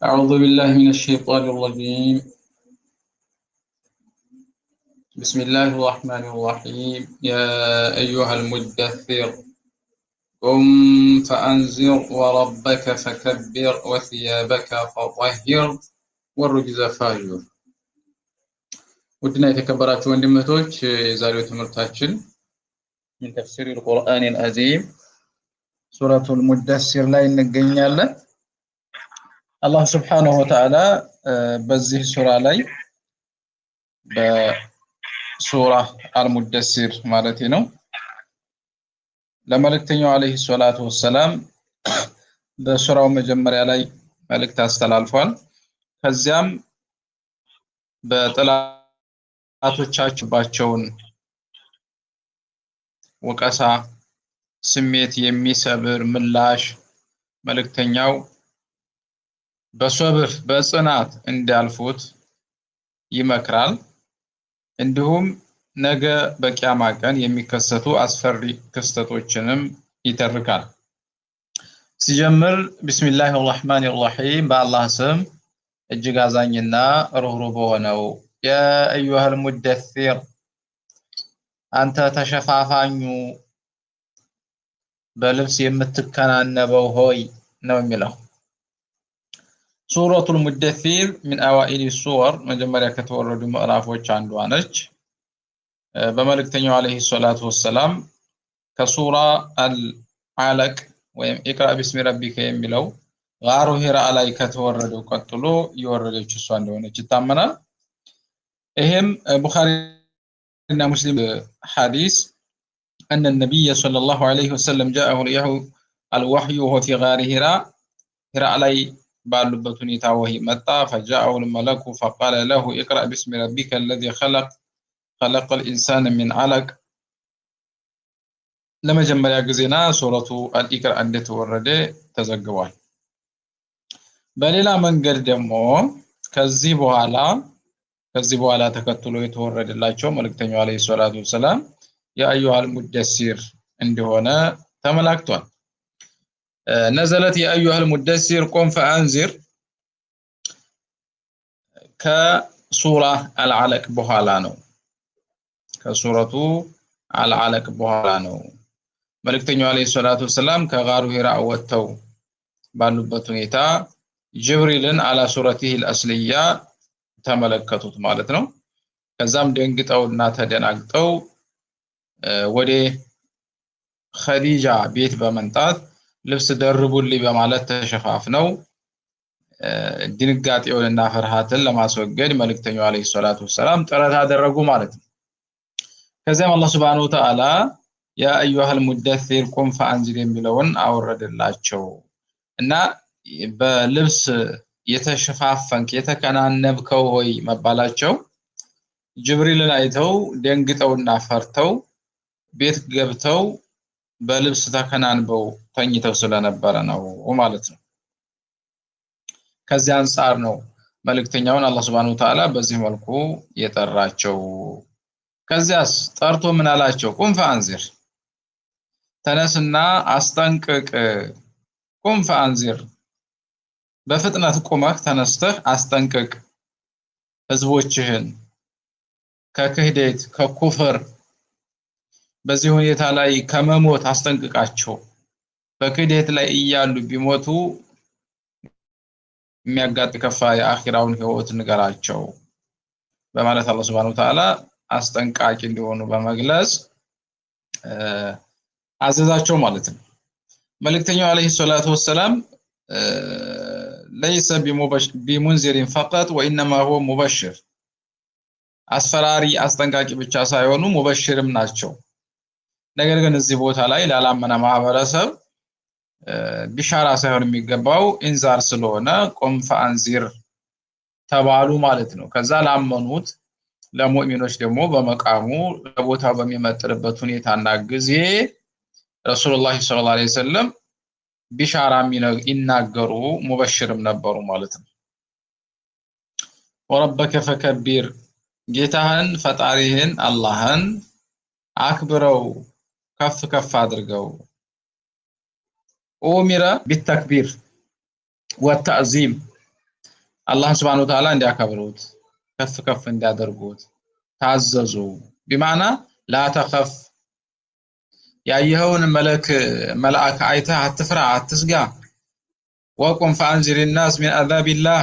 أعوذ بالله من الشيطان الرجيم. بسم الله الرحمن الرحيم. يا أيها المدثر قم فأنذر وربك فكبر وثيابك فطهر والرجز فاهجر። ودنا የተከበራችሁ ወንድሞች የዛሬው ትምህርታችን من تفسير القرآن العظيم سورة المدثر ላይ እንገኛለን። አላህ Subhanahu Wa Ta'ala በዚህ ሱራ ላይ በሱራ አልሙደሲር ማለት ነው ለመልእክተኛው አለይሂ ሰላቱ ወሰለም በሱራው መጀመሪያ ላይ መልእክት አስተላልፏል። ከዚያም በጥላቶቻቸውን ወቀሳ ስሜት የሚሰብር ምላሽ መልእክተኛው በሶብር በጽናት እንዲያልፉት ይመክራል። እንዲሁም ነገ በቂያማ ቀን የሚከሰቱ አስፈሪ ክስተቶችንም ይተርካል። ሲጀምር ቢስሚላሂር ረህማኒር ረሂም በአላህ ስም እጅግ አዛኝና ሩህሩህ በሆነው ያ አዩሃል ሙደሲር አንተ ተሸፋፋኙ በልብስ የምትከናነበው ሆይ ነው የሚለው። ሱረቱል ሙደሲር من اوائل السور መጀመሪያ ከተወረዱ ምዕራፎች አንዷ ነች። በመልእክተኛው አለይሂ ሰላቱ ወሰለም ከሱራ አልዓለቅ ወይም ኢቅራ ቢስሚ ረቢከ የሚለው ጋሩ ሂራ ላይ ከተወረደው ቀጥሎ የወረደች እሷ እንደሆነች ይታመናል። ይሄም ቡኻሪና ሙስሊም ሐዲስ ان النبي صلى الله عليه وسلم جاءه الوحي وهو في غار هراء ላይ ባሉበት ሁኔታ ወህይ መጣ። فجاءه الملك فقال له اقرأ باسم ربك الذي خلق الإنسان من علق ለመጀመሪያ ጊዜና ሱረቱ አልኢቅራ እንደተወረደ ተዘግቧል። በሌላ መንገድ ደግሞ ከዚህ በኋላ ተከትሎ የተወረደላቸው መልእክተኛው አለይሂ ሰላቱ ወሰለም ያ አዩሃል ሙደሲር እንደሆነ ተመላክቷል። نزلت يا أيها المدثر قم فأنذر كسورة العلق بحالانو كسورة العلق بحالانو ملكتنيو عليه الصلاة والسلام كغارو هراء واتو ባሉበት ሁኔታ ጅብሪልን على سورته الأصلية ተመለከቱት ማለት ነው። ከዛም ደንግጠውና ተደናግጠው ወደ ኸዲጃ ቤት በመንጣት ልብስ ደርቡልኝ በማለት ተሸፋፍነው ድንጋጤውንና ፍርሃትን ለማስወገድ መልእክተኛው አለይሂ ሰላቱ ወሰለም ጥረት አደረጉ ማለት ነው። ከዚያም አላህ Subhanahu Wa Ta'ala ያ አዩሃል ሙደሲር ቁም ፈአንዚር የሚለውን አወረደላቸው እና በልብስ የተሸፋፈንክ የተከናነብከው ሆይ መባላቸው ጅብሪልን አይተው ደንግጠውና ፈርተው ቤት ገብተው በልብስ ተከናንበው ተኝተው ስለነበረ ነው ማለት ነው። ከዚህ አንፃር ነው መልእክተኛውን አላህ Subhanahu Wa Ta'ala በዚህ መልኩ የጠራቸው። ከዚያስ ጠርቶ ምን አላቸው? ቁም ፈአንዚር ተነስና አስጠንቅቅ። ቁም ፈአንዚር በፍጥነት ቁመህ ተነስተህ አስጠንቅቅ ህዝቦችህን ከክህደት ከኩፍር በዚህ ሁኔታ ላይ ከመሞት አስጠንቅቃቸው። በክህደት ላይ እያሉ ቢሞቱ የሚያጋጥ ከፋ የአኺራውን ህይወት ንገራቸው በማለት አላህ Subhanahu Wa Ta'ala አስጠንቃቂ እንደሆኑ በመግለጽ አዘዛቸው ማለት ነው። መልእክተኛው አለይሂ ሰላቱ ወሰለም ليس بمنذر فقط وانما هو مبشر አስፈራሪ አስጠንቃቂ ብቻ ሳይሆኑ ሙበሽርም ናቸው። ነገር ግን እዚህ ቦታ ላይ ላላመነ ማህበረሰብ ቢሻራ ሳይሆን የሚገባው ኢንዛር ስለሆነ ቁም ፈአንዚር ተባሉ ማለት ነው። ከዛ ላመኑት ለሙእሚኖች ደግሞ በመቃሙ ለቦታው በሚመጥርበት ሁኔታና ጊዜ ረሱላህ ሰለላሁ ዐለይሂ ወሰለም ቢሻራ ይናገሩ ሙበሽርም ነበሩ ማለት ነው። ወረበከ ፈከቢር ጌታህን ፈጣሪህን አላህን አክብረው ከፍ ከፍ አድርገው። ኡሚረ ቢተክቢር ወተዕዚም አላህ Subhanahu Wa Ta'ala እንዲያከብሩት ከፍ ከፍ እንዲያደርጉት ታዘዙ بمعنى لا تخف ያየኸውን መልአክ አይተህ አትፍራ አትስጋ وقم فانذر الناس من عذاب الله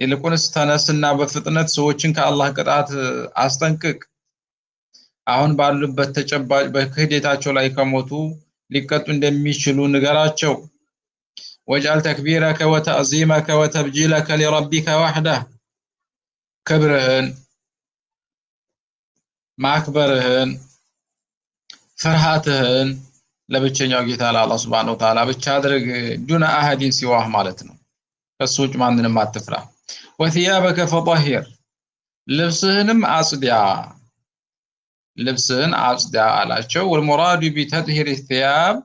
ይልቁንስ ተነስና በፍጥነት ሰዎችን ከአላህ ቅጣት አስጠንቅቅ አሁን ባሉበት ተጨባጭ በክህደታቸው ላይ ከሞቱ ሊቀጡ እንደሚችሉ ንገራቸው وجعل تكبيرك وتعظيمك وتبجيلك لربك وحده كبرهن ማክበርህን ፍርሃትህን ለብቸኛው ጌታ ለአላህ Subhanahu Wa Ta'ala ብቻ አድርግ ዱና አሐዲን ሲዋህ ማለት ነው ከሱ ውጭ ማንንም አትፍራ وثيابك فطهر ልብስህንም አጽዳ አላቸው والمراد بتطهير الثياب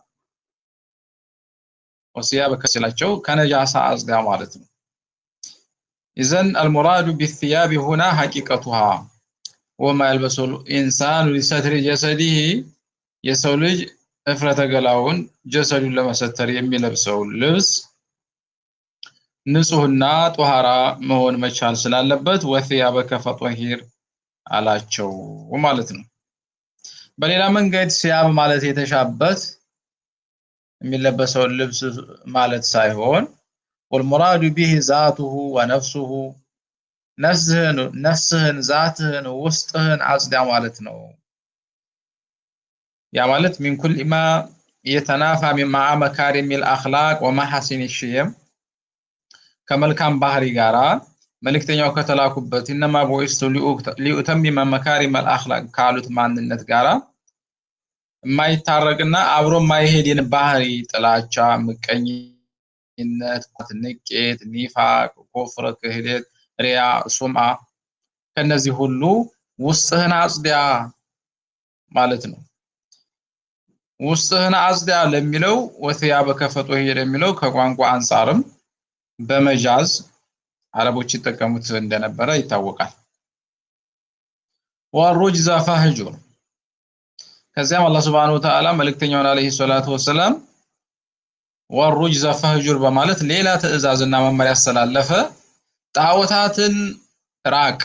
وثيابك ሲላቸው ከነጃሳ አጽዳ ማለት ነው اذن المراد بالثياب هنا حقيقتها وما يلبس الانسان لستر جسده የሰው ልጅ እፍረተ ገላውን ጀሰዱን ለመሰተር የሚለብሰው ልብስ ንጹህና ጧሃራ መሆን መቻል ስላለበት وثيابك فطهر አላቸው ማለት ነው በሌላ መንገድ ሲያብ ማለት የተሻበት የሚለበሰው ልብስ ማለት ሳይሆን والمراد به ذاته ونفسه ነፍስህን ዛትህን ውስጥህን አጽዳ ማለት ነው ያ ማለት من كل ما يتنافى مع مكارم الاخلاق ومحاسن الشيم ከመልካም ባህሪ ጋራ መልእክተኛው ከተላኩበት انما بعثت لأتمم مكارم الاخلاق ካሉት ማንነት ጋራ የማይታረቅና አብሮ የማይሄድን ባህሪ ጥላቻ ምቀኝነት ንቄት ኒፋቅ ኩፍር ክህደት ሪያ ሱምዓ ከነዚህ ሁሉ ውስጥህን አጽዳ ማለት ነው ውስጥህን አጽዳ ለሚለው وثيابك فطهر የሚለው ከቋንቋ አንፃርም በመጃዝ አረቦች ይጠቀሙት እንደነበረ ይታወቃል والرجز فاهجر ከዚያም አላህ Subhanahu Wa Ta'ala መልእክተኛውን አለይሂ ሰላቱ ወሰለም والرجز فاهجر በማለት ሌላ ትዕዛዝና መመሪያ ያስተላለፈ ጣዖታትን ራቅ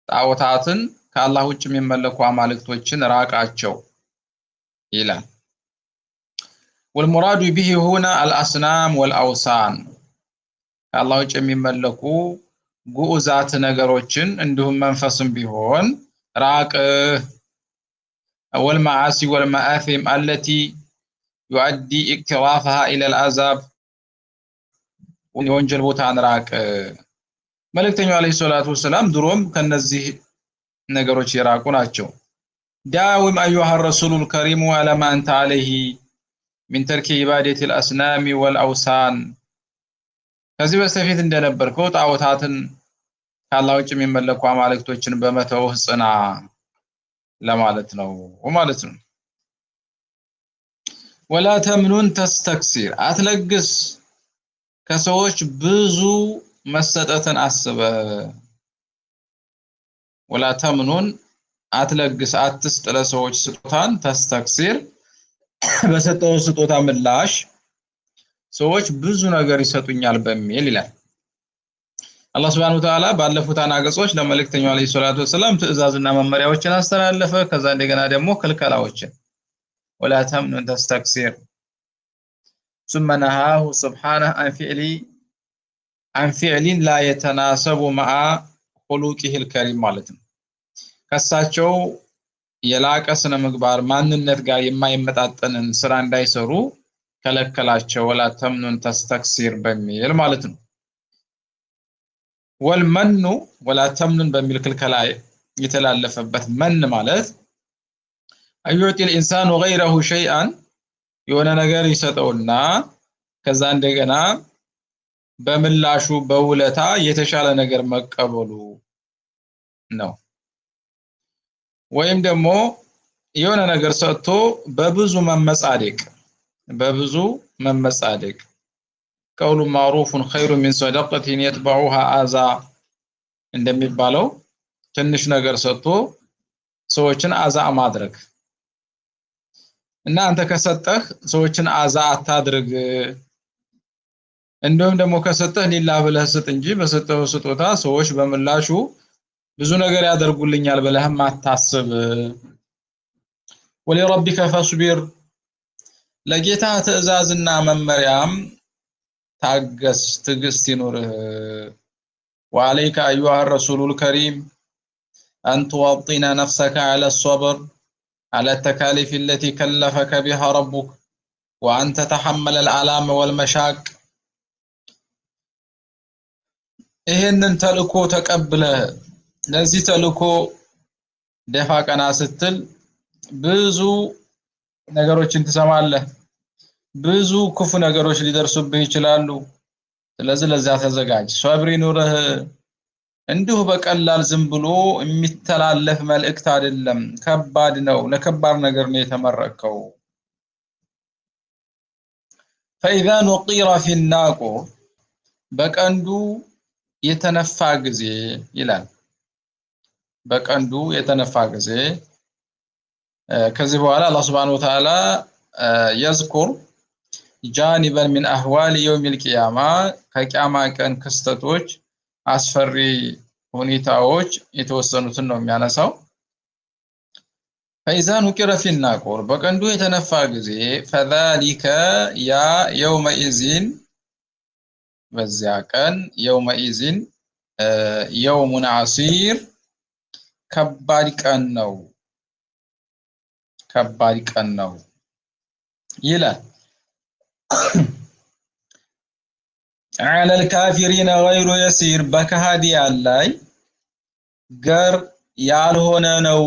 ጣዖታትን ከአላህ ውጭ የሚመለኩ አማልክቶችን ራቃቸው ይላል والمراد به هنا الأصنام والأوثان ከአላህ ውጭ የሚመለኩ ጉዑዛት ነገሮችን እንዲሁም መንፈስም ቢሆን ራቅ والمعاصي والمآثم التي يؤدي اقترافها إلى العذاب ወንጀል ቦታን ራቅ መልእክተኛው አለይሂ ሰላቱ ወሰለም ድሮም ከነዚህ ነገሮች የራቁ ናቸው داوم أيها الرسول الكريم على ما أنت عليه من ترك عبادة الأصنام والأوثان ከዚህ በስተፊት እንደነበርከው ጣዖታትን ከአላህ ውጭ የሚመለኩ አማልክቶችን በመተው ጽና ለማለት ነው ማለት ነው ولا تمنن تستكثر አትለግስ ከሰዎች ብዙ መሰጠትን አስበ ولا تمنن አትለግስ አትስጥ ለሰዎች ስጦታን ተስተክሲር በሰጠው ስጦታ ምላሽ ሰዎች ብዙ ነገር ይሰጡኛል በሚል ይላል አላህ Subhanahu Wa Ta'ala ባለፉት አናገጾች ለመልእክተኛው አለይሂ ሰላቱ ወሰለም ትዕዛዝና መመሪያዎችን አስተላለፈ ከዛ እንደገና ደግሞ ክልከላዎችን ولا تمنن تستكثر ثم نهاه سبحانه عن فعل لا يتناسب مع خلقه الكريم ማለት ነው ከሳቸው የላቀ ስነ ምግባር ማንነት ጋር የማይመጣጠንን ስራ እንዳይሰሩ ከለከላቸው ولا تمنن تستكثر በሚል ማለት ነው والمن ولا تمنن በሚል ክልከላ የተላለፈበት መን ማለት أيعطي الإنسان غيره شيئا የሆነ ነገር ይሰጠውና ከዛ እንደገና በምላሹ በውለታ የተሻለ ነገር መቀበሉ ነው ወይም ደግሞ የሆነ ነገር ሰጥቶ በብዙ መመጻደቅ ቀውሉ ማሩፉን ኸይሩ ሚን ሰደቀቲን يتبعها አዛ እንደሚባለው ትንሽ ነገር ሰጥቶ ሰዎችን አዛ ማድረግ እና አንተ ከሰጠህ ሰዎችን አዛ አታድርግ እንደውም ደግሞ ከሰጠህ ሊላህ ብለህ ስጥ እንጂ በሰጠው ስጦታ ሰዎች በምላሹ ብዙ ነገር ያደርጉልኛል ብለህም አታስብ። ወለረቢከ ፈስቢር ለጌታ ትእዛዝና መመሪያም ታገስ ትግስት ይኑርህ። وعليك أيها الرسول الكريم أن توطن نفسك على الصبر على التكاليف التي كلفك بها ربك وأن تتحمل الآلام والمشاق ይሄንን ተልኮ ተቀብለህ ለዚህ ተልኮ ደፋ ቀና ስትል ብዙ ነገሮችን ትሰማለህ። ብዙ ክፉ ነገሮች ሊደርሱብህ ይችላሉ። ስለዚህ ለዛ ተዘጋጅ። ሶብር ይኑርህ። እንዲሁ በቀላል ዝም ብሎ የሚተላለፍ መልእክት አይደለም። ከባድ ነው። ለከባድ ነገር ነው የተመረከው። فإذا نقر في الناقور በቀንዱ የተነፋ ጊዜ ይላል። በቀንዱ የተነፋ ጊዜ ከዚህ በኋላ አላህ Subhanahu Wa Ta'ala يذكر جانبا من أهوال يوم القيامة ከቂያማ ቀን ክስተቶች አስፈሪ ሁኔታዎች የተወሰኑትን ነው የሚያነሳው። فإذا نقر في الناقور በቀንዱ የተነፋ ጊዜ فذلك يا يومئذ በዚያ ቀን يومئذ يوم عسير ከባድ ቀን ነው። ከባድ ቀን ነው ይላል። على الكافرين غير يسير በከሃዲያን ላይ ገር ያልሆነ ነው።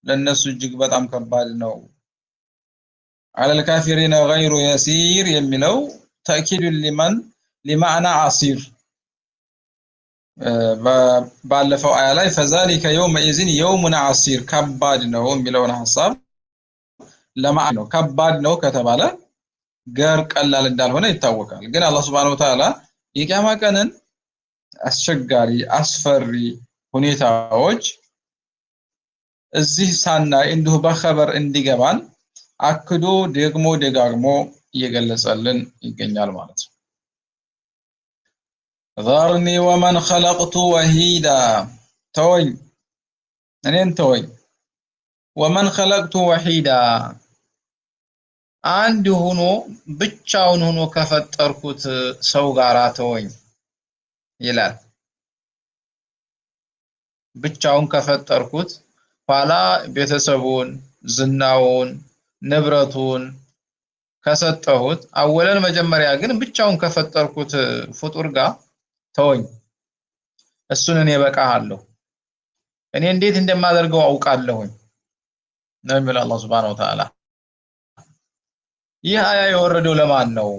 ለነሱ እጅግ በጣም ከባድ ነው። على الكافرين غير يسير የሚለው تأكيد لمعنى عسير ባለፈው አያ ላይ فذلك يومئذ يوم عسير ከባድ ነው የሚለውን ሐሳብ ለማን ነው። ከባድ ነው ከተባለ ገር ቀላል እንዳልሆነ ይታወቃል። ግን አላህ Subhanahu Wa Ta'ala የቂያማ ቀንን አስቸጋሪ አስፈሪ ሁኔታዎች እዚህ ሳናይ እንዲሁ በخبر እንዲገባን አክዶ ደግሞ ደጋግሞ እየገለጸልን ይገኛል ማለት ነው። ذرني ومن خلقت وحيدا توي እኔን ተወኝ ومن خلقت وحيدا አንድ ሆኖ ብቻውን ሆኖ ከፈጠርኩት ሰው ጋር ተወኝ ይላል። ብቻውን ከፈጠርኩት ኋላ ቤተሰቡን ዝናውን ንብረቱን ከሰጠሁት አወለን መጀመሪያ ግን ብቻውን ከፈጠርኩት ፍጡር ጋር ተወኝ። እሱን እኔ በቃሃለሁ። እኔ እንዴት እንደማደርገው አውቃለሁኝ ነው የሚለው አላህ Subhanahu Wa Ta'ala። ይህ አያ የወረደው ለማን ነው?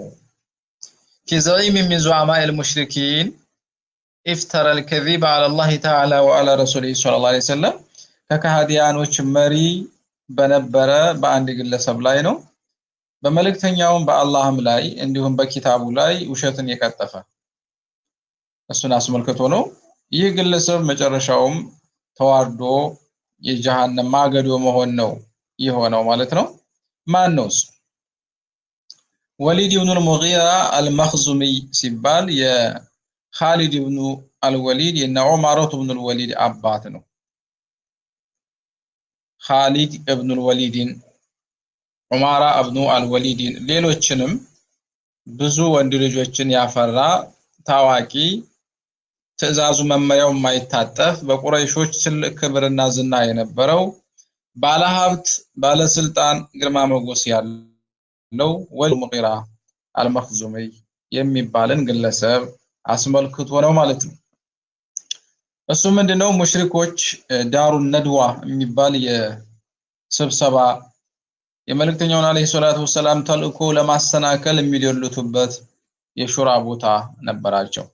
في زعيم من زعماء المشركين افترى الكذب على الله تعالى وعلى رسوله صلى الله عليه وسلم ከከሃዲያኖች መሪ በነበረ በአንድ ግለሰብ ላይ ነው። በመልእክተኛውም በአላህም ላይ እንዲሁም በኪታቡ ላይ ውሸትን የቀጠፈ እሱን አስመልክቶ ነው። ይህ ግለሰብ መጨረሻውም ተዋርዶ የጀሃነም ማገዶ መሆን ነው የሆነው ማለት ነው። ማን ነው? ወሊድ ኢብኑ አልሙጊራ አልመኽዙሚ ሲባል የኻሊድ ኢብኑ አልወሊድ የነ ዑመር ኢብኑ አልወሊድ አባት ነው። ኻሊድ ኢብኑ አልወሊድን ዑመር ኢብኑ አልወሊድን ሌሎችንም ብዙ ወንድ ልጆችን ያፈራ ታዋቂ ትዕዛዙ መመሪያው የማይታጠፍ በቁረይሾች ትልቅ ክብርና ዝና የነበረው ባለሀብት ባለስልጣን ግርማ ሞገስ ያለው ወሊድ ሙጊራ አልመኽዙሚ የሚባልን ግለሰብ አስመልክቶ ነው ማለት ነው። እሱ ምንድነው? ሙሽሪኮች ዳሩን ነድዋ የሚባል የስብሰባ የመልእክተኛውን አለይሂ ሰላቱ ወሰላም ተልእኮ ለማሰናከል የሚደልቱበት የሹራ ቦታ ነበራቸው።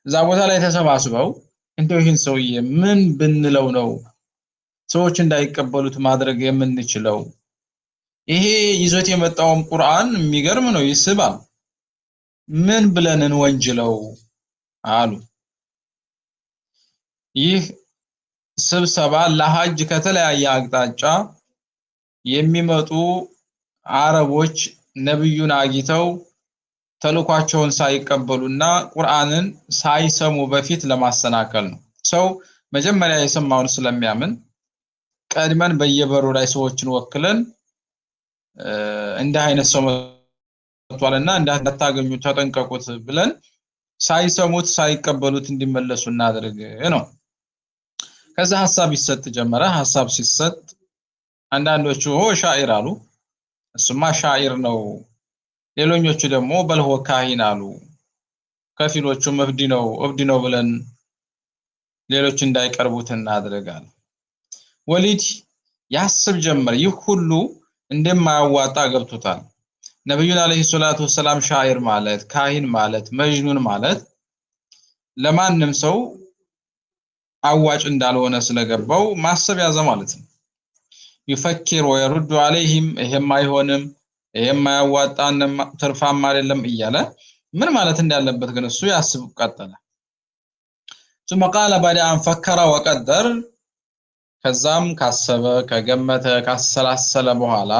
እዛ ቦታ ላይ ተሰባስበው እንደው ይህን ሰውዬ ምን ብንለው ነው ሰዎች እንዳይቀበሉት ማድረግ የምንችለው? ይሄ ይዞት የመጣውም ቁርአን የሚገርም ነው፣ ይስባል። ምን ብለን እንወንጅለው አሉ። ይህ ስብሰባ ለሐጅ ከተለያየ አቅጣጫ የሚመጡ አረቦች ነብዩን አግኝተው ተልኳቸውን ሳይቀበሉና ቁርአንን ሳይሰሙ በፊት ለማሰናከል ነው። ሰው መጀመሪያ የሰማውን ስለሚያምን ቀድመን በየበሩ ላይ ሰዎችን ወክለን እንደ አይነት ሰው መጥቷልና እንዳታገኙ ተጠንቀቁት ብለን ሳይሰሙት ሳይቀበሉት እንዲመለሱ እናድርግ ነው። ከዛ ሐሳብ ይሰጥ ጀመረ። ሐሳብ ሲሰጥ አንዳንዶቹ ሻዒር አሉ፣ እሱማ ሻዒር ነው። ሌሎኞቹ ደግሞ በልሆ ካሂን አሉ። ከፊሎቹ እብድ ነው ብለን ሌሎች እንዳይቀርቡት እናድርጋለን። ወሊድ ያስብ ጀመር። ይህ ሁሉ እንደማያዋጣ ገብቶታል። ነብዩን አለይሂ ሰላቱ ወሰላም ሻዒር ማለት ካሂን ማለት መጅኑን ማለት ለማንም ሰው አዋጭ እንዳልሆነ ስለገባው ማሰብ ያዘ ማለት ነው። ይፈክር ወይሩዱ عليهم ይሄም አይሆንም ይሄም አያዋጣንም ትርፋማ አይደለም እያለ ምን ማለት እንዳለበት ግን እሱ ያስብ ቀጠለ። ثم قال بعد ان فكر وقدر ከዛም ካሰበ ከገመተ ካሰላሰለ በኋላ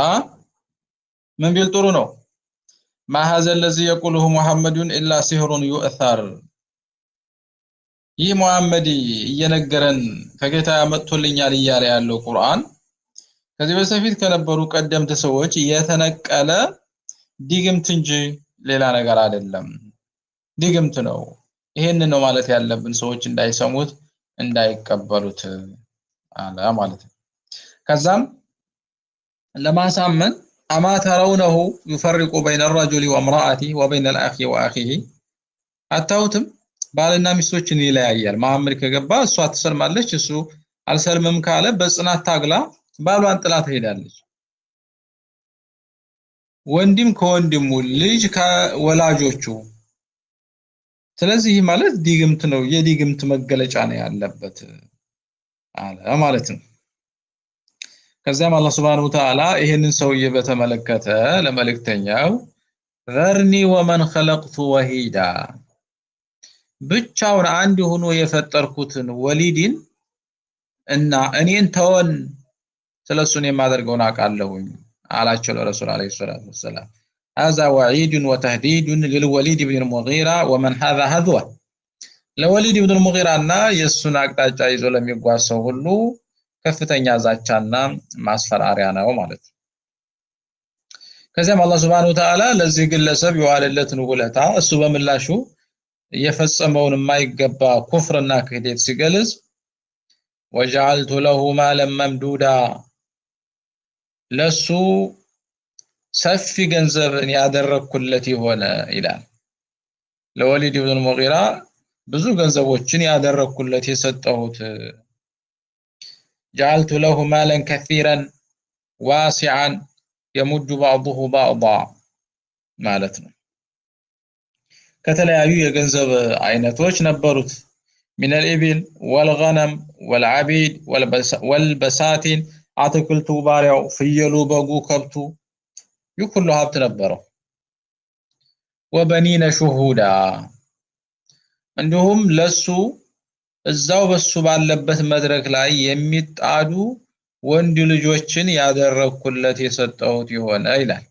ምን ቢል ጥሩ ነው ما هذا الذي يقوله محمد الا سحر يؤثر ይህ ሙሐመድ እየነገረን ከጌታ ያመጥቶልኛል እያለ ያለው ቁርአን ከዚህ በፊት ከነበሩ ቀደምት ሰዎች የተነቀለ ዲግምት እንጂ ሌላ ነገር አይደለም። ዲግምት ነው። ይሄን ነው ማለት ያለብን ሰዎች እንዳይሰሙት እንዳይቀበሉት አለ ማለት ነው። ከዛም ለማሳመን አማ ተረውነሁ يفرق بين الرجل وامراته وبين الاخ واخيه አታውትም ባልና ሚስቶችን ይለያያል። መሐመድ ከገባ እሷ ትሰልማለች፣ እሱ አልሰልምም ካለ በጽናት ታግላ ባሏን ጥላ ትሄዳለች። ወንድም ከወንድሙ ልጅ ከወላጆቹ። ስለዚህ ማለት ዲግምት ነው፣ የዲግምት መገለጫ ነው ያለበት አለ ማለት ነው። ከዛም አላህ Subhanahu Wa Ta'ala ይሄንን ሰውዬ በተመለከተ ለመልእክተኛው ዘርኒ ወመን خلقت وحيدا ብቻውን አንድ ሆኖ የፈጠርኩትን ወሊድን እና እኔን ተወን ስለሱን የማደርገውን አቃለሁኝ አላቸው ለረሱል አለይሂ ሰላቱ ወሰለም። هذا وعيد وتهديد للوليد بن المغيرة ومن هذا هذوه ለወሊድ ኢብኑ ሙጊራና የሱን አቅጣጫ ይዞ ለሚጓዘው ሁሉ ከፍተኛ ዛቻና ማስፈራሪያ ነው ማለት ነው። ከዚያም አላህ Subhanahu Wa Ta'ala ለዚህ ግለሰብ የዋለለትን ውለታ እሱ በምላሹ የፈጸመውን የማይገባ ኩፍርና ክህደት ሲገልጽ وجعلت له مالا ممدودا ለሱ ሰፊ ገንዘብን ያደረኩለት ይሆነ ይላል። ለወሊድ ኢብኑ ሙጊራ ብዙ ገንዘቦችን ያደረኩለት የሰጠሁት جعلت له مالا كثيرا واسعا يمد بعضه بعضا ማለት ነው። ከተለያዩ የገንዘብ አይነቶች ነበሩት من الإبل والغنم والعبيد والبساتين አትክልቱ ባሪያው ፍየሉ በጉ ከብቱ ይሁሉ ሀብት ነበረው። وبنين شهودا እንዲሁም ለሱ እዛው በሱ ባለበት መድረክ ላይ የሚጣዱ ወንድ ልጆችን ያደረኩለት የሰጠሁት ይሆነ ይላል።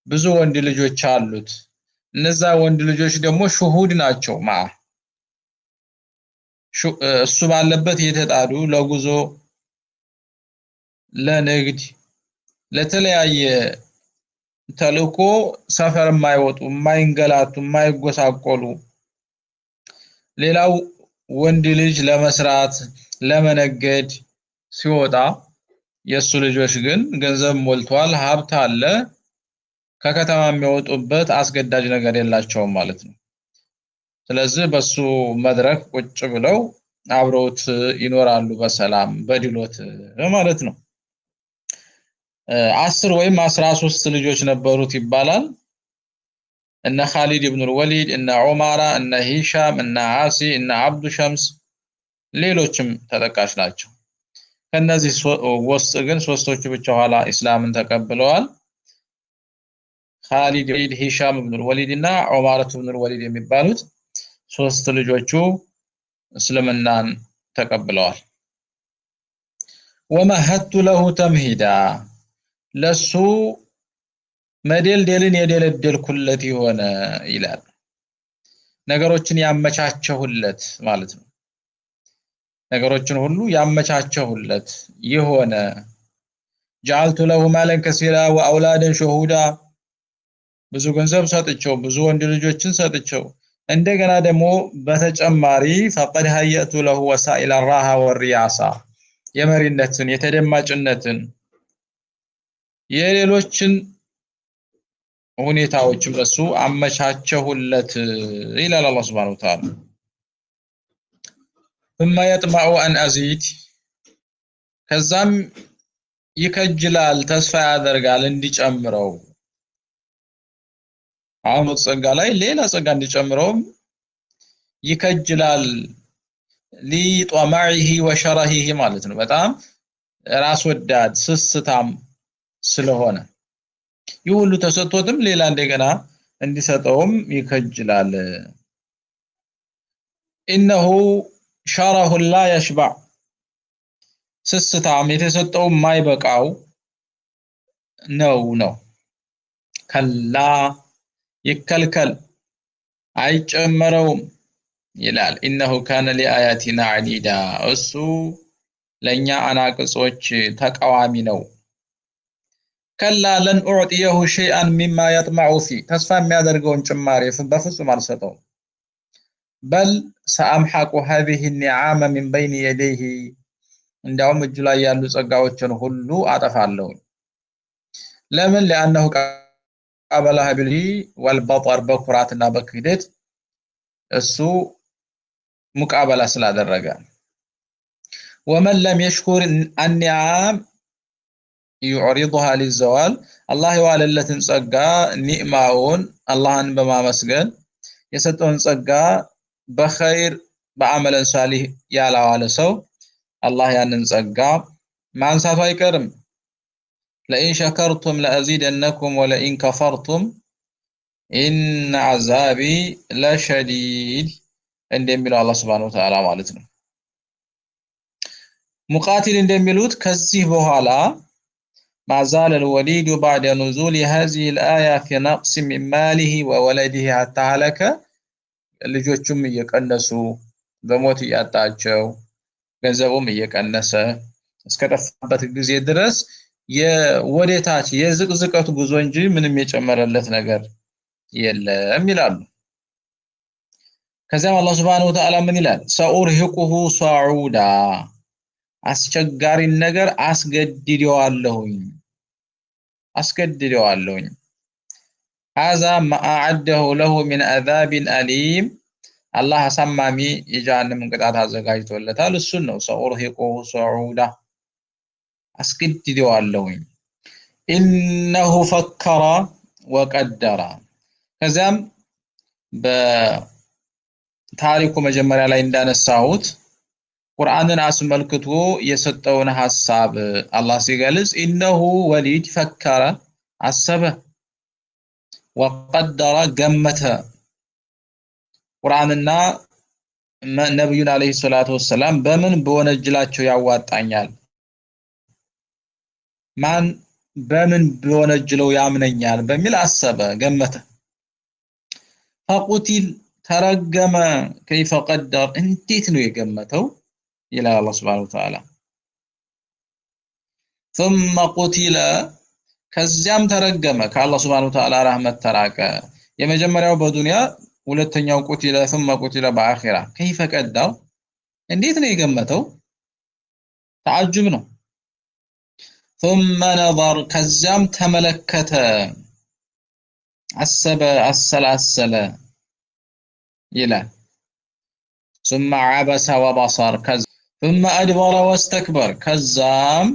ብዙ ወንድ ልጆች አሉት። እነዛ ወንድ ልጆች ደግሞ ሹሁድ ናቸው። እሱ ባለበት የተጣዱ ለጉዞ ለንግድ ለተለያየ ተልእኮ ሰፈር የማይወጡ የማይንገላቱ የማይጎሳቆሉ ሌላው ወንድ ልጅ ለመስራት ለመነገድ ሲወጣ የሱ ልጆች ግን ገንዘብ ሞልቷል፣ ሀብት አለ፣ ከከተማ የሚወጡበት አስገዳጅ ነገር የላቸውም ማለት ነው። ስለዚህ በሱ መድረክ ቁጭ ብለው አብረውት ይኖራሉ በሰላም በድሎት ማለት ነው። 10 ወይም 13 ልጆች ነበሩት ይባላል። እነ ኻሊድ ኢብኑ ወሊድ እነ ዑማራ እነ ሂሻም እነ ዓሲ እነ አብዱ ሸምስ ሌሎችም ተጠቃሽ ናቸው። ከነዚህ ውስጥ ግን ሶስቶቹ ብቻ ኋላ እስላምን ተቀብለዋል። ኻሊድ ኢብኑ ሂሻም ኢብኑ ወሊድ እና ዑማራ ኢብኑ ወሊድ የሚባሉት ሶስት ልጆቹ እስልምናን ተቀብለዋል። ወመሀቱ ለሁ ተምሂዳ ለሱ መደልደልን የደለደልኩለት የሆነ ይላል ነገሮችን ያመቻቸሁለት ማለት ነው ነገሮችን ሁሉ ያመቻቸሁለት የሆነ جعلت له مالا كثيرا واولادا شهودا ብዙ ገንዘብ ሰጥቸው ብዙ ወንድ ልጆችን ሰጥቸው እንደገና ደግሞ በተጨማሪ فقد هيأت له وسائل الراحه والرياسه የመሪነትን የተደማጭነትን የሌሎችን ሁኔታዎችም ለሱ አመቻቸሁለት ይላል አላህ Subhanahu Wa Ta'ala ثم يطمع ان ازيد ከዛም ይከጅላል ተስፋ ያደርጋል እንዲጨምረው አሁን ጸጋ ላይ ሌላ ጸጋ እንዲጨምረው ይከጅላል لطمعه وشرهه ማለት ነው በጣም ራስ ወዳድ ስስታም ስለሆነ ይሁሉ ተሰጥቶትም ሌላ እንደገና እንዲሰጠውም ይከጅላል انه شره لا يشبع ስስታም የተሰጠው ማይበቃው ነው ከላ ይከልከል አይጨመረውም ይላል انه كان لآياتنا عنيدا እሱ ለኛ አናቅጾች ተቃዋሚ ነው ከላ ለን اعطيه شيئا مما يطمع فيه ተስፋ የሚያደርገውን ጭማሪ በፍጹም አልሰጠው بل سامحق هذه النعام من بين يديه እንዳውም እጁ ላይ ያሉ ጸጋዎችን ሁሉ አጠፋለሁ ለምን لانه قابلها بالهي والبطر በኩራትና በክህደት እሱ ሙቃበላ ስላደረገ ومن لم يشكر النعام يعرضها للزوال الله يوالለትን ጸጋ ኒዕማውን አላህን በማመስገን የሰጠውን ጸጋ በኸይር በአመለ ሷሊህ ያላዋለ ሰው الله ያንን ጸጋ ማንሳቱ አይቀርም لئن شكرتم لأزيدنكم ولئن كفرتم إن عذابي لشديد እንደሚለው አላህ Subhanahu Wa Ta'ala ማለት ነው ሙቃቲል እንደሚሉት ከዚህ በኋላ ما زال الوليد بعد نزول هذه الآية في نقص من ماله وولده حتى هلك ልጆቹም እየቀነሱ በሞት ያጣቸው ገንዘቡም እየቀነሰ እስከጠፋበት ጊዜ ድረስ የወዴታች የዝቅዝቀቱ ጉዞ እንጂ ምንም የጨመረለት ነገር የለም ይላሉ ከዛም አላህ Subhanahu Wa Ta'ala ምን ይላል ሰኡርሂቁሁ ሷዑዳ አስቸጋሪ ነገር አስገድደዋለሁኝ هذا ما أعده له من عذاب أليم الله سمامي የጀሃነም ቅጣት አዘጋጅቶለታል እሱን ነው ሰኡርሂቁሁ ሷዑዳ አስገድደዋለሁኝ إنه فكر وقدر ከዛም በታሪኩ መጀመሪያ ላይ እንዳነሳሁት ቁርአንን አስመልክቶ የሰጠውን ሐሳብ አላህ ሲገልጽ إنه وليد فكر አሰበ وقدر ገመተ ቁርአንና ነብዩን አለይሂ ሰላቱ ወሰለም በምን በወነጅላቸው ያዋጣኛል ማን በምን በወነጅለው ያምነኛል በሚል አሰበ ገመተ فقتل ተረገመ كيف قدر እንዴት ነው የገመተው ይላል አላህ Subhanahu Wa Ta'ala ثم قتل ከዚያም ተረገመ ከአላህ Subhanahu Wa Ta'ala ረህመት ተራቀ የመጀመሪያው በዱንያ ሁለተኛው ቁቲለ ثم قتل በአኺራ كيف قدر እንዴት ነው የገመተው ተዓጅብ ነው ثم نظر ከዚያም ተመለከተ አሰበ አሰላሰለ ይላል ثم عبس وبصر ثم أدبر واستكبر ከዛም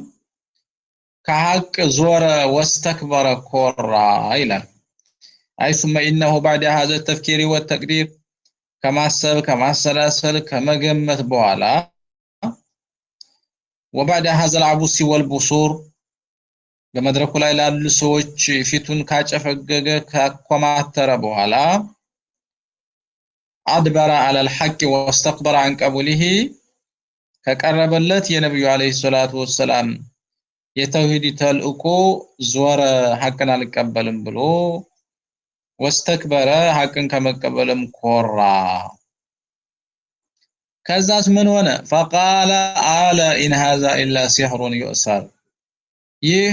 ከሐቅ ዞረ واستكبر ኮራ ይላል أي ثم إنه بعد هذا التفكير والتقدير ከማሰብ ከማሰላሰል ከመገመት በኋላ وبعد هذا العبس والبصور በመድረኩ ላይ ላሉ ሰዎች ፊቱን ካጨፈገገ ካኮማተረ በኋላ أدبر على الحق واستكبر عن قبوله ከቀረበለት የነብዩ አለይሂ ሰላቱ ወሰለም የተውሂድ ተልእኮ ዞረ ሐቅን አልቀበልም ብሎ ወስተክበረ ሐቅን ከመቀበልም ኮራ ከዛስ ምን ሆነ فقال አለ إن هذا إلا سحر يؤثر ይህ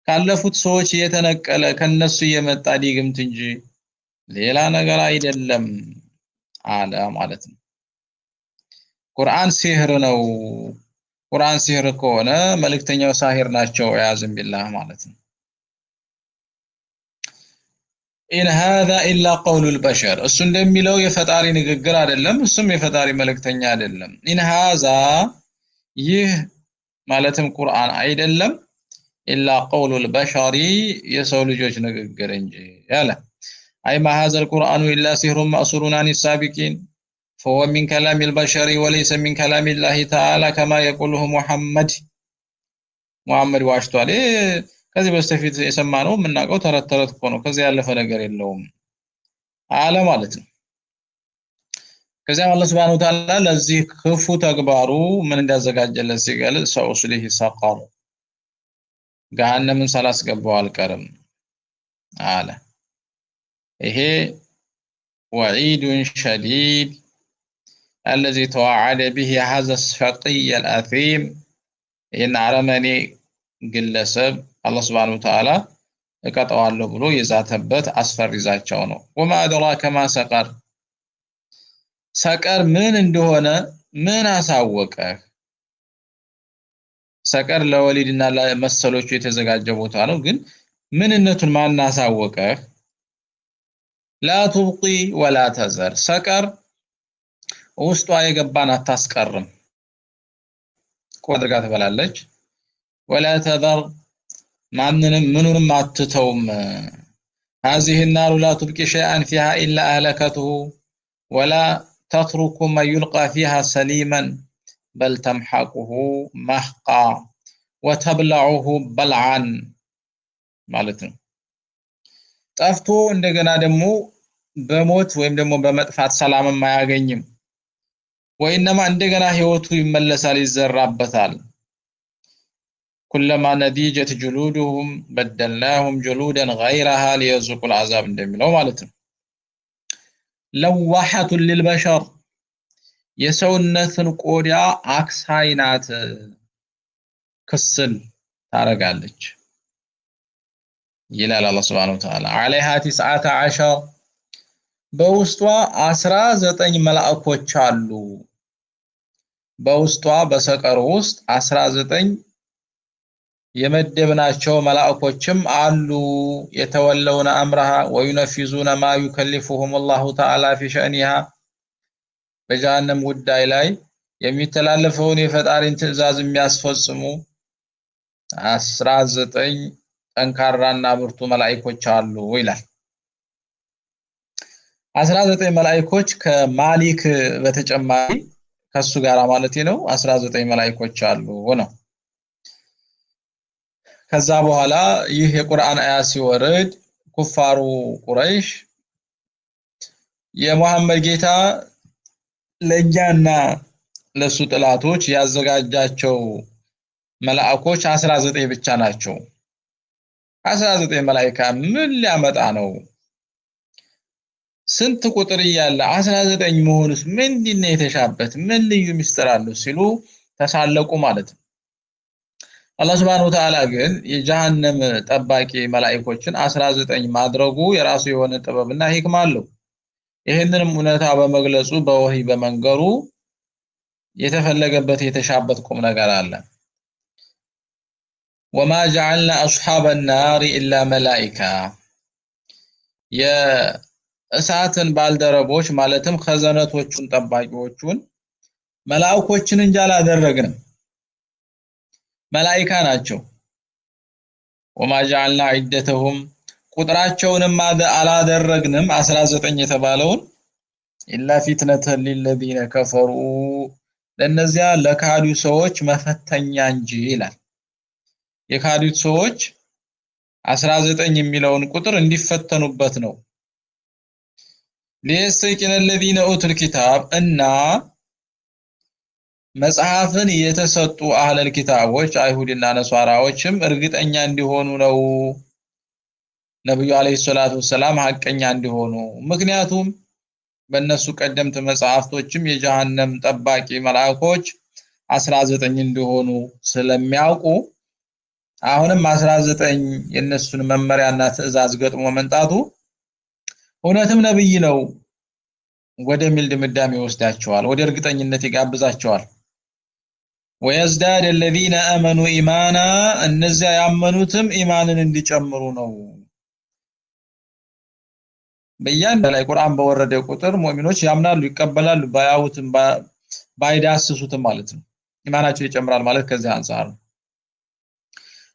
ካለፉት ሰዎች የተነቀለ ከነሱ የመጣ ዲግምት እንጂ ሌላ ነገር አይደለም አለ ማለት ነው ቁርአን ሲህር ነው ቁርአን ሲህር ከሆነ መልእክተኛው ሳሂር ናቸው ያዝም ቢላህ ማለት ነው إن هذا إلا قول البشر እሱ እንደሚለው የፈጣሪ ንግግር አይደለም እሱም የፈጣሪ መልእክተኛ አይደለም إن هذا ይህ ማለትም ቁርአን አይደለም إلا قول البشر የሰው ልጆች ንግግር እንጂ ያለ أي ما هذا القرآن إلا سحر مأثور عن السابقين فهو من كلام البشر وليس من كلام الله تعالى كما يقوله محمد ዋሽቷል ከዚህ በስተፊት የሰማነው ምናቀው ተረት እኮ ነው ከዚህ ያለፈ ነገር የለውም አለ ማለት ነው ከዚያም አላህ Subhanahu Wa Ta'ala ለዚህ ክፉ ተግባሩ ምን እንዳዘጋጀለት ሲገልጽ ሰውስሊህ ሰቀር ገሃነምን ሳላስገባው አልቀርም አለ ይሄ وعيد شديد الذي توعد به هذا الشقي الأثيم إن عرمني ግለሰብ አላህ Subhanahu Wa Ta'ala እቀጣዋለሁ ብሎ የዛተበት አስፈሪዛቸው ነው وما أدراك ما سقر ሰቀር ምን እንደሆነ ምን አሳወቀ ሰቀር ለወሊድና ለመሰሎቹ የተዘጋጀ ቦታ ነው ግን ምንነቱን ማን አሳወቀ لا تبقي ولا تذر ሰቀር ውስጧ የገባን አታስቀርም ቆድጋ ትበላለች ولا تذر منهم አትተውም هذه النار لا تبقي شيئا فيها إلا أهلكته ولا تترك ما يلقى فيها سليما بل تمحقه محقا وتبلعه بلعا ማለት ነው ጠፍቶ እንደገና ደግሞ በሞት ወይም ደግሞ በመጥፋት ሰላም ማያገኝም ወይንማ እንደገና ህይወቱ ይመለሳል ይዘራበታል كلما نضجت جلودهم بدلناهم جلودا غيرها ليذوقوا العذاب እንደሚለው ማለት ነው لوحة للبشر የሰውነትን ቆዳ አክሳይናት ክስል ታረጋለች ይላል አላህ Subhanahu Wa Ta'ala عليها 19 በውስጧ 19 መላእክቶች አሉ በውስጧ በሰቀር ውስጥ 19 የመደብናቸው መላእክቶችም አሉ የተወለውና አምራሃ ወይነፊዙና ማ ይከልፉሁም الله تعالى في شأنها በጀሃነም ጉዳይ ላይ የሚተላለፈውን የፈጣሪን ትእዛዝ የሚያስፈጽሙ 19 ጠንካራና ብርቱ መላእክቶች አሉ ይላል 19 መላእክቶች ከማሊክ በተጨማሪ ከሱ ጋር ማለት ነው 19 መላእክቶች አሉ ነው ከዛ በኋላ ይህ የቁርአን አያ ሲወርድ ኩፋሩ ቁረይሽ የሙሐመድ ጌታ ለኛና ለሱ ጥላቶች ያዘጋጃቸው መላእክቶች 19 ብቻ ናቸው 19 መላእክት ምን ሊያመጣ ነው ስንት ቁጥር ያለ 19 መሆኑስ ምንድነው የተሻበት ምን ልዩ ሚስጥር አለው ሲሉ ተሳለቁ ማለት ነው አላህ Subhanahu Wa Ta'ala ግን የጀሃነም ጠባቂ መላእክቶችን 19 ማድረጉ የራሱ የሆነ ጥበብና ህክማ አለው ይሄንንም እውነታ በመግለጹ በወህይ በመንገሩ የተፈለገበት የተሻበት ቁም ነገር አለ وما جعلنا أصحاب النار إلا ملائكة የእሳትን ባልደረቦች ማለትም ኸዘነቶቹን ጠባቂዎቹን መላእክቶችን እንጂ አላደረግንም መላእክታ ናቸው وما جعلنا عدتهم ቁጥራቸውንም አላደረግንም 19 የተባለውን إلا فتنة للذين كفروا ለነዚያ ለካዱ ሰዎች መፈተኛ እንጂ ይላል የካዱት ሰዎች 19 የሚለውን ቁጥር እንዲፈተኑበት ነው ليستيقن الذين اوتوا الكتاب እና መጽሐፍን የተሰጡ አህለል ኪታቦች አይሁድና ነሷራዎችም እርግጠኛ እንዲሆኑ ነው ነብዩ አለይሂ ሰላቱ ወሰላም ሐቀኛ እንዲሆኑ ምክንያቱም በእነሱ ቀደምት መጽሐፍቶችም የጀሃነም ጠባቂ መላእክቶች 19 እንደሆኑ ስለሚያውቁ አሁንም 19 የነሱን መመሪያና ትእዛዝ ገጥሞ መንጣቱ እውነትም ነብይ ነው ወደሚል ድምዳሜ ወስዳቸዋል ወደ እርግጠኝነት ይጋብዛቸዋል ويزداد الذين امنوا ايمانا እነዚያ ያመኑትም ኢማንን እንዲጨምሩ ነው በያን ላይ ቁርአን በወረደ ቁጥር ሙእሚኖች ያምናሉ ይቀበላሉ ባያውትም ባይዳስሱትም ማለት ነው ኢማናቸው ይጨምራል ማለት ከዚህ አንፃር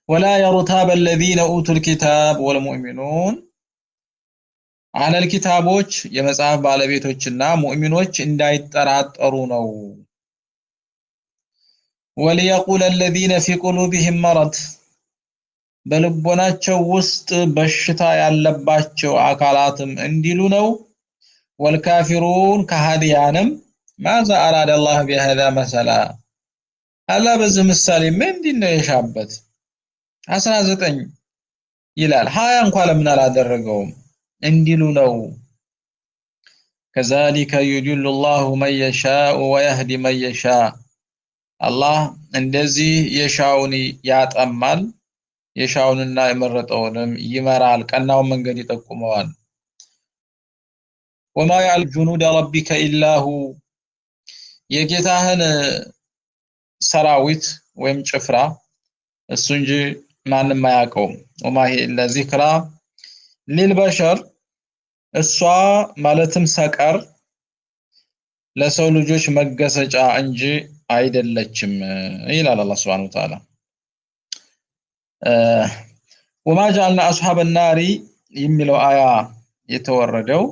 ولا يرتاب الذين اوتوا الكتاب والمؤمنون على الكتابዎች የመጽሐፍ ባለቤቶችና ሙእሚኖች እንዳይጠራጠሩ ነው وليقول الذين في قلوبهم مرض በልቦናቸው ውስጥ በሽታ ያለባቸው አካላትም እንዲሉ ነው والكافرون كهاديانم ماذا اراد الله بهذا مثلا አላህ በዚህ ምሳሌ ምንድነው የሻበት 19 ይላል 20 እንኳን ለምን አላደረገውም እንዲሉ ነው كذلك يضل الله من يشاء ويهدي من يشاء الله እንደዚህ የሻውን ያጠማል የሻውንና የመረጠውንም ይመራል ቀናው መንገድ ይጠቁመዋል وما يعلم جنود ربك الا هو የጌታህን ሰራዊት ወይም ጭፍራ እሱ እንጂ ማንንም አያውቀውም وما هي الا ذكرى للبشر እሷ ማለትም ሰቀር ለሰው ልጆች መገሰጫ እንጂ አይደለችም ይላል አላህ Subhanahu Wa Ta'ala وما جعلنا اصحاب النار የሚለው አያ የተወረደው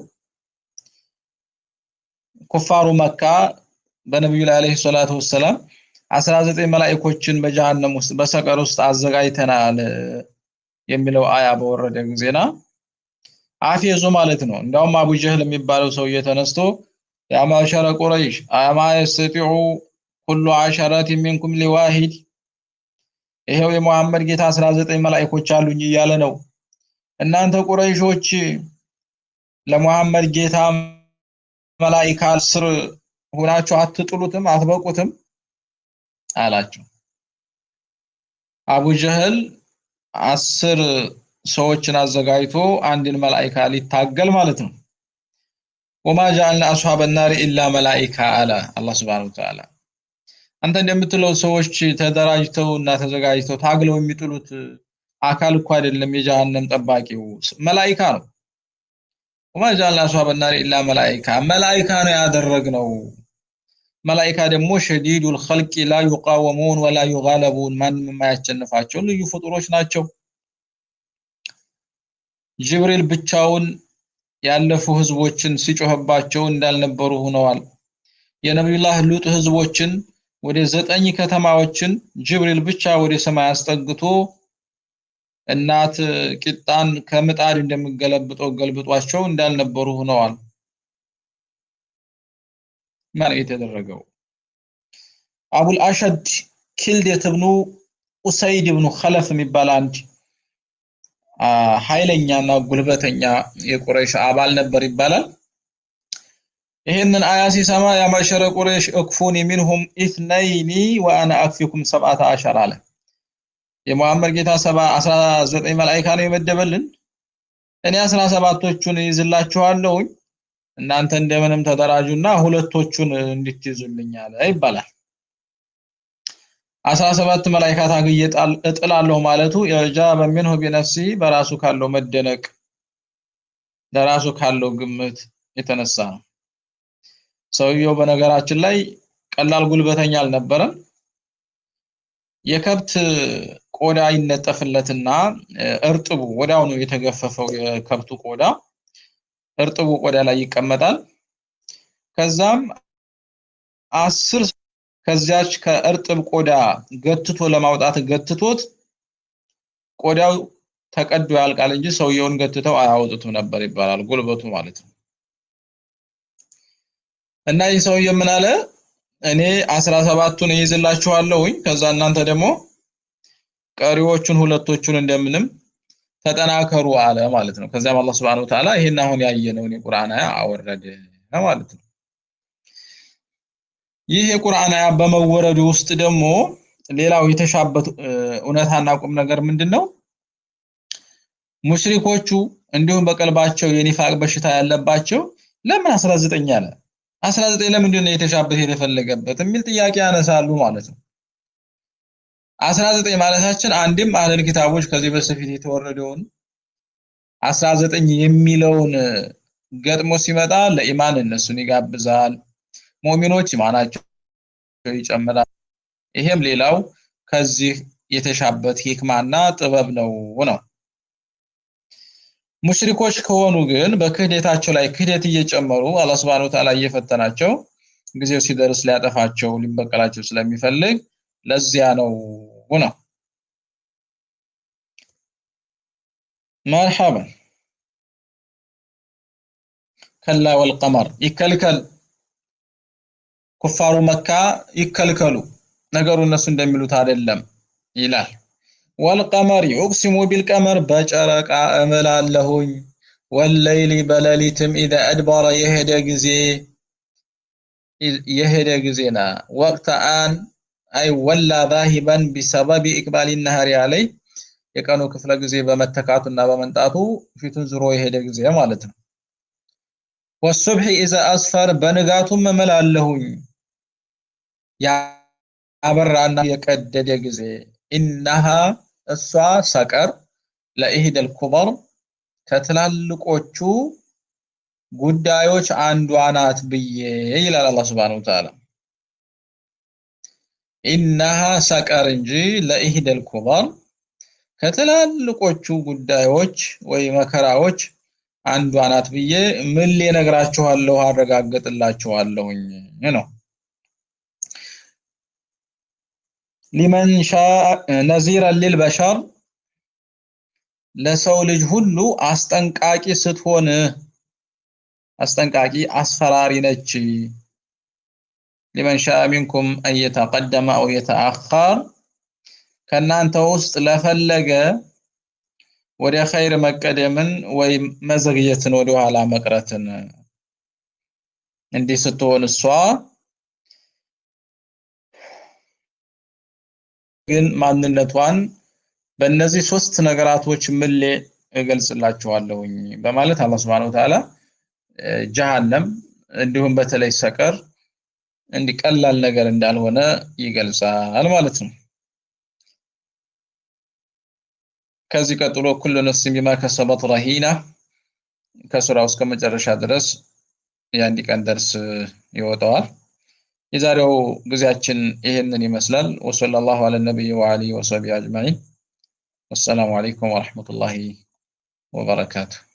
ኩፋሩ መካ በነብዩ አለይሂ ሰላቱ ወሰለም 19 መላእክቶችን በጀሃነም ውስጥ በሰቀር ውስጥ አዘጋጅተናል የሚለው አያ በወረደ ጊዜና አፊዙ ማለት ነው እንደውም አቡ ጀህል የሚባለው ሰው እየተነስቶ ያ ማሸረ ቁረይሽ አማ ይስተጢዑ ኩሉ አሸራት ሚንኩም ሊዋሂድ ይሄው የሙሐመድ ጌታ 19 መላእክቶች አሉኝ እያለ ነው እናንተ ቁረይሾች ለሙሐመድ ጌታ መላእክት ስር ሆናችሁ አትጥሉትም አትበቁትም አላችሁ አቡ ጀህል 10 ሰዎችን አዘጋጅቶ አንድን መላእክት ሊታገል ማለት ነው وما جعلنا اصحاب النار الا ملائكه على الله سبحانه وتعالى አንተ እንደምትለው ሰዎች ተደራጅተውና ተዘጋጅተው ታግለው የሚጥሉት አካል እኮ አይደለም የጀሃነም ጠባቂው መላእክት ነው وما جعلنا اصحاب النار الا ملائكه መላእክት ነው ያደረግነው መላእክት ደግሞ شديدul خلق لا يقاومون ولا يغالبون ማንም የማያቸንፋቸው ልዩ ፍጡሮች ናቸው ጅብሪል ብቻውን ያለፉ ህዝቦችን ሲጮህባቸው እንዳልነበሩ ሆነዋል የነብዩላህ ሉጥ ህዝቦችን ወደ 9 ከተማዎችን ጅብሪል ብቻ ወደ ሰማይ አስጠግቶ እናት ቂጣን ከምጣድ እንደምገለብጠው ገልብጧቸው እንዳልነበሩ ሆነዋል ማን የተደረገው አቡል አሸድ ኪልደት ኢብኑ ኡሰይድ ኢብኑ ኸለፍ የሚባል አንድ ኃይለኛና ጉልበተኛ የቁረይሽ አባል ነበር ይባላል ይሄንን አያ ሲሰማ ያ ማሸረ ቁረይሽ እክፉኒ منهم اثنين وانا اكفيكم 17 አለ የሙሐመድ ጌታ 19 መላእክት ነው የመደበልን እኔ 17ቶቹን ይዝላችኋለሁ እናንተ እንደምንም ተደራጁና ሁለቶቹን እንድትይዙልኝ አለ ይባላል 17 መላእክት አግየጣል እጥላለሁ ማለቱ የጃበ منه بنفسه በራሱ ካለው መደነቅ ለራሱ ካለው ግምት የተነሳ ነው ሰውየው በነገራችን ላይ ቀላል ጉልበተኛ አልነበረም የከብት ቆዳ ይነጠፍለትና እርጥቡ ወዳው ነው የተገፈፈው የከብቱ ቆዳ እርጥቡ ቆዳ ላይ ይቀመጣል ከዛም 10 ከዚያች ከእርጥብ ቆዳ ገትቶ ለማውጣት ገትቶት ቆዳው ተቀዶ ያልቃል እንጂ ሰውየውን ገትተው አያወጡትም ነበር ይባላል ጉልበቱ ማለት ነው እና ይህ ሰውዬ ምን አለ እኔ 17ቱን እይዝላችኋለሁኝ ከዛ እናንተ ደግሞ ቀሪዎቹን ሁለቶቹን እንደምንም ተጠናከሩ አለ ማለት ነው። ከዛም አላህ Subhanahu Wa Ta'ala ይሄን አሁን ያየነውን የቁርአን አያ አወረደ ማለት ነው። ይህ የቁርአን አያ በመወረዱ ውስጥ ደግሞ ሌላው የተሻበት እውነታና ቁም ነገር ምንድነው? ሙሽሪኮቹ እንዲሁም በቀልባቸው የኒፋቅ በሽታ ያለባቸው ለምን 19 አለ 19 ለምንድን ነው የተሻበት የተፈለገበት የሚል ጥያቄ ያነሳሉ ማለት ነው። 19 ማለታችን አንድም አህለል ኪታቦች ከዚህ በፊት የተወረደውን 19 የሚለውን ገጥሞ ሲመጣ ለኢማን እነሱን ይጋብዛል፣ ሙእሚኖች ኢማናቸው ይጨምራል። ይሄም ሌላው ከዚህ የተሻበት ሂክማና ጥበብ ነው። ሙሽሪኮች ከሆኑ ግን በክህደታቸው ላይ ክህደት እየጨመሩ አላህ Subhanahu Wa Ta'ala እየፈተናቸው ጊዜው ሲደርስ ሊያጠፋቸው ሊበቀላቸው ስለሚፈልግ ለዚያ ነው። مرحبا كلا والقمر ይከልከል ኩፋሩ መካ ይከልከሉ ነገሩ እነሱ እንደሚሉት አይደለም ይላል። والقمر يقسم بالقمر በጨረቃ እምላለሁኝ والليل በሌሊትም اذا ادبر የሄደ ጊዜና ወቅት አን አይ ወላ ذاهبا بسبب اقبال النهار عليه የቀኑ ክፍለ ጊዜ በመተካቱና በመንጣቱ ፊቱን ዝሮ የሄደ ጊዜ ማለት ነው። والصبح اذا اسفر በንጋቱም እምላለሁኝ ያበራና የቀደደ ጊዜ انها እሷ ሰቀር ለኢህድ الكبر ከትላልቆቹ ጉዳዮች አንዷ ናት ብዬ ይላል አላህ Subhanahu Wa Ta'ala። انها ሰቀር እንጂ ለኢህድ الكبر ከትላልቆቹ ጉዳዮች ወይ መከራዎች አንዷ ናት ብዬ ምን ልነግራችኋለሁ አረጋግጥላችኋለሁኝ ነው። لمن شاء نذيرا للبشر ለሰው ልጅ ሁሉ አስጠንቃቂ ስትሆን አስጠንቃቂ አስፈራሪ ነች። لمن شاء منكم ان يتقدم او يتاخر ከናንተ ውስጥ ለፈለገ ወደ ኸይር መቀደምን ወይ መዘግየትን ወደ ኋላ መቅረትን እንዲህ ስትሆን እሷ ግን ማንነቷን በእነዚህ ሶስት ነገራቶች ምሌ እገልጽላችኋለሁኝ በማለት አላህ Subhanahu Wa Ta'ala ጀሃነም እንዲሁም በተለይ ሰቀር እንዲቀላል ነገር እንዳልሆነ ይገልጻል ማለት ነው። ከዚህ ቀጥሎ ኩሉ ነፍስ ቢማ ከሰበት ረሂና ከሱራው እስከ መጨረሻ ድረስ የአንድ ቀን ደርስ ይወጣዋል። የዛሬው ጊዜያችን ይሄንን ይመስላል። ወሰለላሁ ዐለ ነብይ ወአሊሂ ወሰህቢሂ አጅማኢን። ወሰላሙ ዐለይኩም ወራህመቱላሂ ወበረካቱሁ።